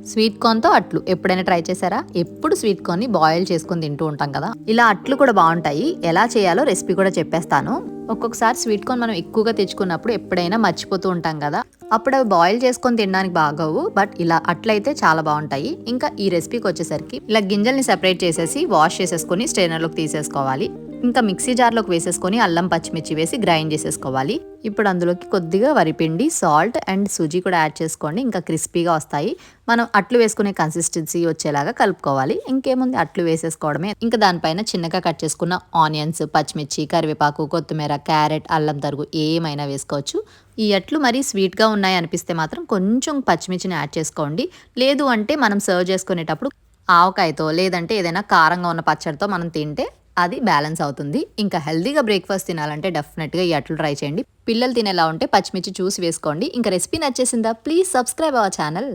Sweet కార్న్తో అట్లు ఎప్పుడైనా try చేశారా? ఎప్పుడు స్వీట్ కార్న్ని బాయిల్ చేసుకొని తింటూ ఉంటాం కదా, ఇలా అట్లు కూడా బాగుంటాయి. ఎలా చేయాలో రెసిపీ కూడా చెప్పేస్తాను. ఒక్కొక్కసారి స్వీట్ కార్న్ మనం ఎక్కువగా తెచ్చుకున్నప్పుడు ఎప్పుడైనా మర్చిపోతూ ఉంటాం కదా, అప్పుడు అవి బాయిల్ చేసుకొని తినడానికి బాగోవు. బట్ ఇలా అట్లయితే చాలా బాగుంటాయి. ఇంకా ఈ రెసిపీకి వచ్చేసరికి ఇలా గింజల్ని సెపరేట్ చేసేసి వాష్ చేసేసుకొని స్ట్రైనర్లోకి తీసేసుకోవాలి. ఇంకా మిక్సీ జార్లోకి వేసేసుకొని అల్లం పచ్చిమిర్చి వేసి గ్రైండ్ చేసేసుకోవాలి. ఇప్పుడు అందులోకి కొద్దిగా వరిపిండి, సాల్ట్ అండ్ సూజీ కూడా యాడ్ చేసుకోండి. ఇంకా క్రిస్పీగా వస్తాయి. మనం అట్లు వేసుకునే కన్సిస్టెన్సీ వచ్చేలాగా కలుపుకోవాలి. ఇంకేముంది, అట్లు వేసేసుకోవడమే. ఇంకా దానిపైన చిన్నగా కట్ చేసుకున్న ఆనియన్స్, పచ్చిమిర్చి, కరివేపాకు, కొత్తిమీర, క్యారెట్, అల్లం తరుగు ఏమైనా వేసుకోవచ్చు. ఈ అట్లు మరీ స్వీట్గా ఉన్నాయి అనిపిస్తే మాత్రం కొంచెం పచ్చిమిర్చిని యాడ్ చేసుకోండి. లేదు అంటే మనం సర్వ్ చేసుకునేటప్పుడు ఆవకాయతో లేదంటే ఏదైనా కారంగా ఉన్న పచ్చడితో మనం తింటే అది బ్యాలెన్స్ అవుతుంది. ఇంకా హెల్దీగా బ్రేక్ఫాస్ట్ తినాలంటే డెఫినెట్గా ఈ అట్లు ట్రై చేయండి. పిల్లలు తినేలా ఉంటే పచ్చిమిర్చి చూసి వేసుకోండి. ఇంకా రెసిపీ నచ్చేసిందా? Please subscribe our channel.